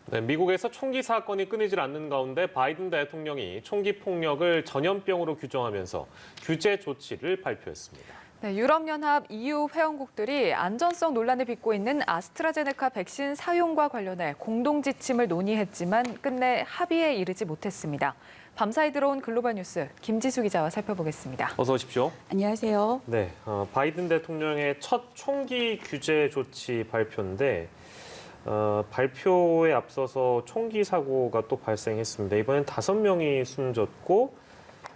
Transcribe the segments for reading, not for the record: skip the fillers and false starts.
네, 미국에서 총기 사건이 끊이질 않는 가운데 바이든 대통령이 총기 폭력을 전염병으로 규정하면서 규제 조치를 발표했습니다. 네, 유럽연합 EU 회원국들이 안전성 논란을 빚고 있는 아스트라제네카 백신 사용과 관련해 공동 지침을 논의했지만 끝내 합의에 이르지 못했습니다. 밤사이 들어온 글로벌 뉴스 김지수 기자와 살펴보겠습니다. 어서 오십시오. 안녕하세요. 네, 바이든 대통령의 첫 총기 규제 조치 발표인데 발표에 앞서서 총기 사고가 또 발생했습니다. 이번엔 5명이 숨졌고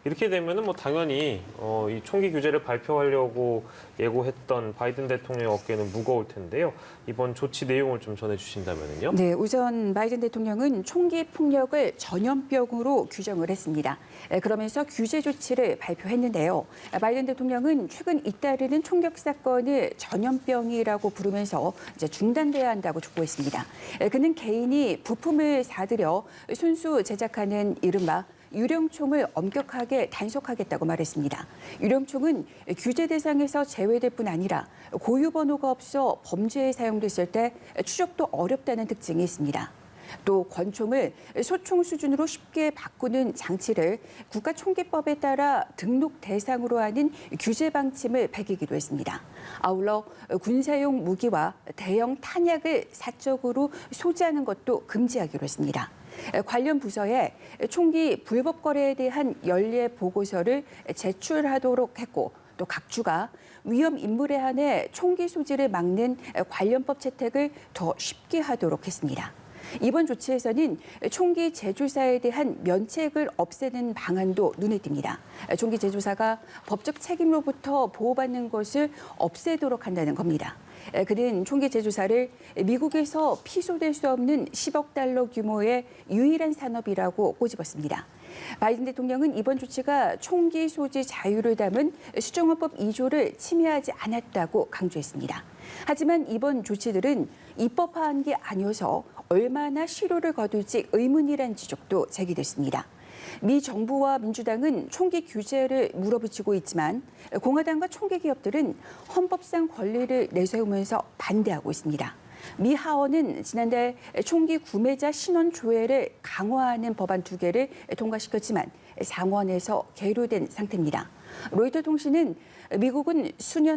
이렇게 되면은 뭐 당연히 이 총기 규제를 발표하려고 예고했던 바이든 대통령의 어깨는 무거울 텐데요. 이번 조치 내용을 좀 전해주신다면요. 네, 우선 바이든 대통령은 총기 폭력을 전염병으로 규정을 했습니다. 그러면서 규제 조치를 발표했는데요. 바이든 대통령은 최근 잇따르는 총격 사건을 전염병이라고 부르면서 이제 중단돼야 한다고 촉구했습니다. 그는 개인이 부품을 사들여 순수 제작하는 이른바 유령총을 엄격하게 단속하겠다고 말했습니다. 유령총은 규제 대상에서 제외될 뿐 아니라 고유 번호가 없어 범죄에 사용됐을 때 추적도 어렵다는 특징이 있습니다. 또 권총을 소총 수준으로 쉽게 바꾸는 장치를 국가총기법에 따라 등록 대상으로 하는 규제 방침을 배기기로 했습니다. 아울러 군사용 무기와 대형 탄약을 사적으로 소지하는 것도 금지하기로 했습니다. 관련 부서에 총기 불법 거래에 대한 연례 보고서를 제출하도록 했고 또 각 주가 위험 인물에 한해 총기 소지를 막는 관련법 채택을 더 쉽게 하도록 했습니다. 이번 조치에서는 총기 제조사에 대한 면책을 없애는 방안도 눈에 띕니다. 총기 제조사가 법적 책임으로부터 보호받는 것을 없애도록 한다는 겁니다. 그는 총기 제조사를 미국에서 피소될 수 없는 10억 달러 규모의 유일한 산업이라고 꼬집었습니다. 바이든 대통령은 이번 조치가 총기 소지 자유를 담은 수정헌법 2조를 침해하지 않았다고 강조했습니다. 하지만 이번 조치들은 입법화한 게 아니어서 얼마나 실효를 거둘지 의문이란 지적도 제기됐습니다. 미 정부와 민주당은 총기 규제를 물어붙이고 있지만 공화당과 총기 기업들은 헌법상 권리를 내세우면서 반대하고 있습니다. 미 하원은 지난달 총기 구매자 신원 조회를 강화하는 법안 2개를 통과시켰지만 상원에서 계류된 상태입니다. 로이터 통신은 미국은 수십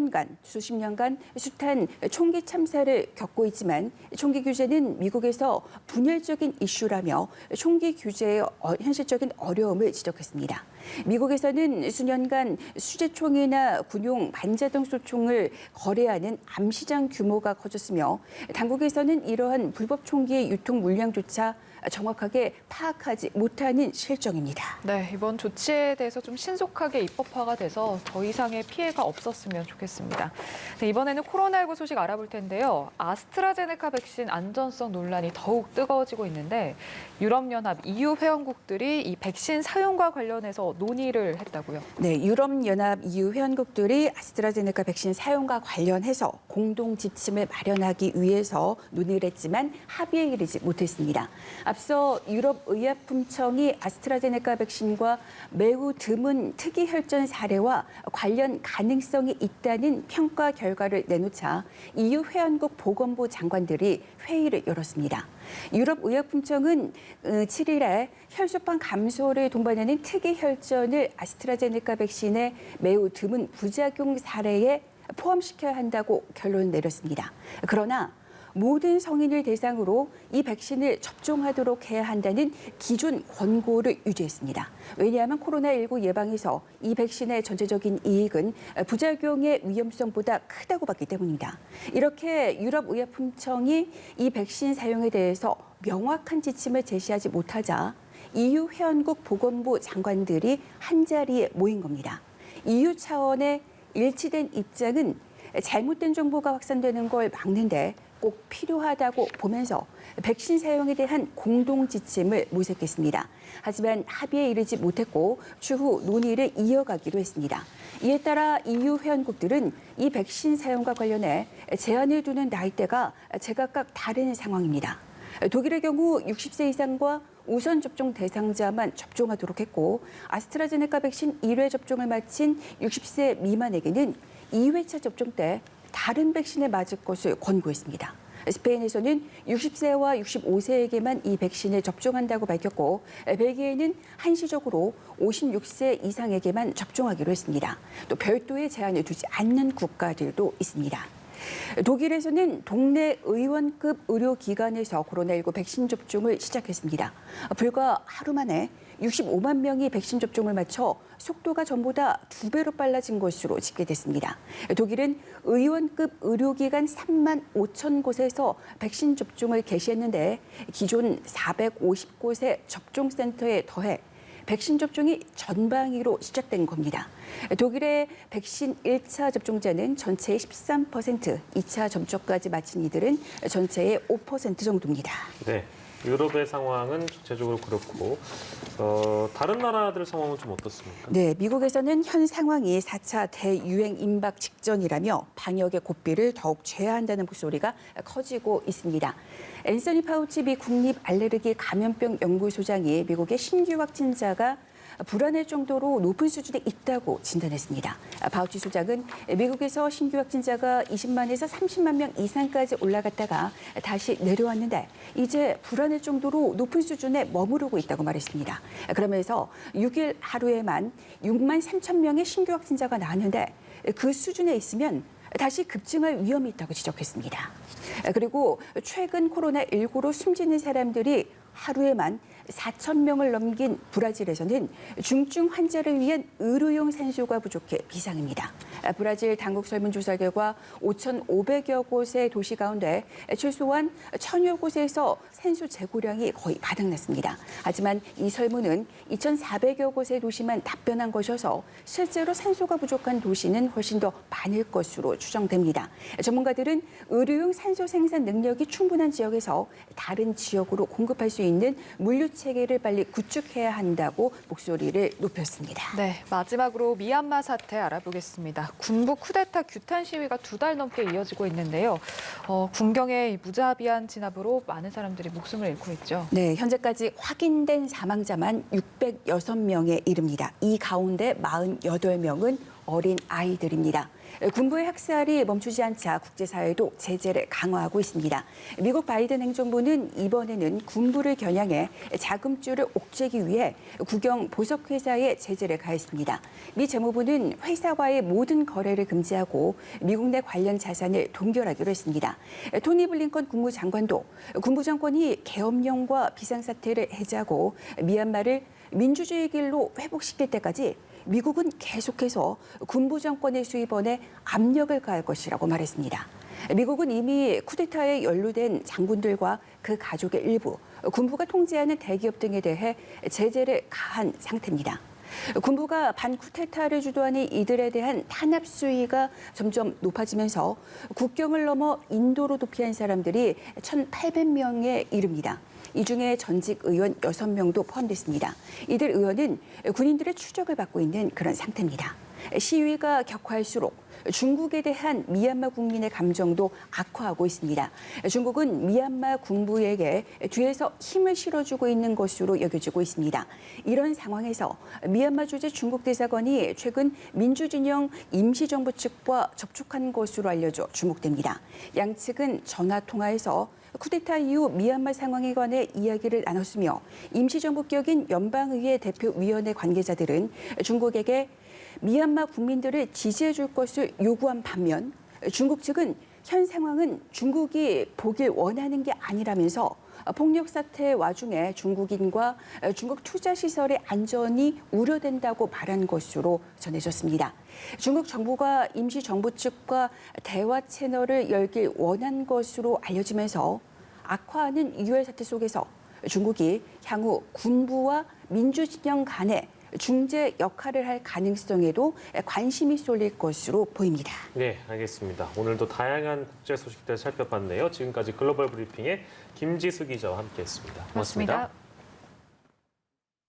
년간 숱한 총기 참사를 겪고 있지만 총기 규제는 미국에서 분열적인 이슈라며 총기 규제의 현실적인 어려움을 지적했습니다. 미국에서는 수년간 수제총이나 군용 반자동 소총을 거래하는 암시장 규모가 커졌으며 당국에서는 이러한 불법 총기의 유통 물량조차 정확하게 파악하지 못하는 실정입니다. 네, 이번 조치에 대해서 좀 신속하게 입법화가 돼서 더 이상의 피해가 없었으면 좋겠습니다. 네, 이번에는 코로나19 소식 알아볼 텐데요. 아스트라제네카 백신 안전성 논란이 더욱 뜨거워지고 있는데 유럽연합 EU 회원국들이 이 백신 사용과 관련해서 논의를 했다고요. 네, 유럽연합 EU 회원국들이 아스트라제네카 백신 사용과 관련해서 공동 지침을 마련하기 위해서 논의를 했지만 합의에 이르지 못했습니다. 앞서 유럽의약품청이 아스트라제네카 백신과 매우 드문 특이 혈전 사례와 관련 가능성이 있다는 평가 결과를 내놓자 EU 회원국 보건부 장관들이 회의를 열었습니다. 유럽의약품청은 7일에 혈소판 감소를 동반하는 특이 혈전을 아스트라제네카 백신의 매우 드문 부작용 사례에 포함시켜야 한다고 결론을 내렸습니다. 그러나 모든 성인을 대상으로 이 백신을 접종하도록 해야 한다는 기존 권고를 유지했습니다. 왜냐하면 코로나19 예방에서 이 백신의 전체적인 이익은 부작용의 위험성보다 크다고 봤기 때문입니다. 이렇게 유럽의약품청이 이 백신 사용에 대해서 명확한 지침을 제시하지 못하자 EU 회원국 보건부 장관들이 한자리에 모인 겁니다. EU 차원의 일치된 입장은 잘못된 정보가 확산되는 걸 막는데 꼭 필요하다고 보면서 백신 사용에 대한 공동 지침을 모색했습니다. 하지만 합의에 이르지 못했고 추후 논의를 이어가기로 했습니다. 이에 따라 EU 회원국들은 이 백신 사용과 관련해 제한을 두는 나이대가 제각각 다른 상황입니다. 독일의 경우 60세 이상과 우선 접종 대상자만 접종하도록 했고 아스트라제네카 백신 1회 접종을 마친 60세 미만에게는 2회차 접종 때 다른 백신에 맞을 것을 권고했습니다. 스페인에서는 60세와 65세에게만 이 백신을 접종한다고 밝혔고 벨기에는 한시적으로 56세 이상에게만 접종하기로 했습니다. 또 별도의 제한을 두지 않는 국가들도 있습니다. 독일에서는 동네 의원급 의료기관에서 코로나19 백신 접종을 시작했습니다. 불과 하루 만에 65만 명이 백신 접종을 마쳐 속도가 전보다 2배로 빨라진 것으로 집계됐습니다. 독일은 의원급 의료기관 3만 5천 곳에서 백신 접종을 개시했는데 기존 450곳의 접종센터에 더해 백신 접종이 전방위로 시작된 겁니다. 독일의 백신 1차 접종자는 전체의 13%, 2차 접종까지 마친 이들은 전체의 5% 정도입니다. 네. 유럽의 상황은 전체적으로 그렇고 다른 나라들 상황은 좀 어떻습니까? 네, 미국에서는 현 상황이 4차 대유행 임박 직전이라며 방역의 고삐를 더욱 쥐어야 한다는 목소리가 커지고 있습니다. 앤서니 파우치 미 국립 알레르기 감염병 연구소장이 미국의 신규 확진자가 불안할 정도로 높은 수준에 있다고 진단했습니다. 파우치 소장은 미국에서 신규 확진자가 20만에서 30만 명 이상까지 올라갔다가 다시 내려왔는데 이제 불안할 정도로 높은 수준에 머무르고 있다고 말했습니다. 그러면서 6일 하루에만 6만 3천 명의 신규 확진자가 나왔는데 그 수준에 있으면 다시 급증할 위험이 있다고 지적했습니다. 그리고 최근 코로나19로 숨지는 사람들이 하루에만 4천 명을 넘긴 브라질에서는 중증 환자를 위한 의료용 산소가 부족해 비상입니다. 브라질 당국 설문조사 결과 5,500여 곳의 도시 가운데 최소한 1,000여 곳에서 산소 재고량이 거의 바닥났습니다. 하지만 이 설문은 2,400여 곳의 도시만 답변한 것이어서 실제로 산소가 부족한 도시는 훨씬 더 많을 것으로 추정됩니다. 전문가들은 의료용 산소 생산 능력이 충분한 지역에서 다른 지역으로 공급할 수 있는 물류 체계를 빨리 구축해야 한다고 목소리를 높였습니다. 네, 마지막으로 미얀마 사태 알아보겠습니다. 군부 쿠데타 규탄 시위가 2달 넘게 이어지고 있는데요. 군경의 무자비한 진압으로 많은 사람들이 목숨을 잃고 있죠. 네, 현재까지 확인된 사망자만 606명에 이릅니다. 이 가운데 48명은 어린 아이들입니다. 군부의 학살이 멈추지 않자 국제사회도 제재를 강화하고 있습니다. 미국 바이든 행정부는 이번에는 군부를 겨냥해 자금줄을 옥죄기 위해 국영 보석회사에 제재를 가했습니다. 미 재무부는 회사와의 모든 거래를 금지하고 미국 내 관련 자산을 동결하기로 했습니다. 토니 블링컨 국무장관도 군부 정권이 계엄령과 비상사태를 해제하고 미얀마를 민주주의 길로 회복시킬 때까지 미국은 계속해서 군부 정권의 수입원에 압력을 가할 것이라고 말했습니다. 미국은 이미 쿠데타에 연루된 장군들과 그 가족의 일부, 군부가 통제하는 대기업 등에 대해 제재를 가한 상태입니다. 군부가 반쿠데타를 주도하는 이들에 대한 탄압 수위가 점점 높아지면서 국경을 넘어 인도로 도피한 사람들이 1,800명에 이릅니다. 이 중에 전직 의원 6명도 포함됐습니다. 이들 의원은 군인들의 추적을 받고 있는 그런 상태입니다. 시위가 격화할수록 중국에 대한 미얀마 국민의 감정도 악화하고 있습니다. 중국은 미얀마 군부에게 뒤에서 힘을 실어주고 있는 것으로 여겨지고 있습니다. 이런 상황에서 미얀마 주재 중국 대사관이 최근 민주진영 임시정부 측과 접촉한 것으로 알려져 주목됩니다. 양측은 전화통화에서 쿠데타 이후 미얀마 상황에 관해 이야기를 나눴으며 임시정부 격인 연방의회 대표위원회 관계자들은 중국에게 미얀마 국민들을 지지해 줄 것을 요구한 반면 중국 측은 현 상황은 중국이 보길 원하는 게 아니라면서 폭력 사태 와중에 중국인과 중국 투자 시설의 안전이 우려된다고 말한 것으로 전해졌습니다. 중국 정부가 임시정부 측과 대화 채널을 열길 원한 것으로 알려지면서 악화하는 이유의 사태 속에서 중국이 향후 군부와 민주진영 간에 중재 역할을 할 가능성에도 관심이 쏠릴 것으로 보입니다. 네, 알겠습니다. 오늘도 다양한 국제 소식들 살펴봤네요. 지금까지 글로벌 브리핑의 김지수 기자와 함께했습니다. 고맙습니다. 고맙습니다.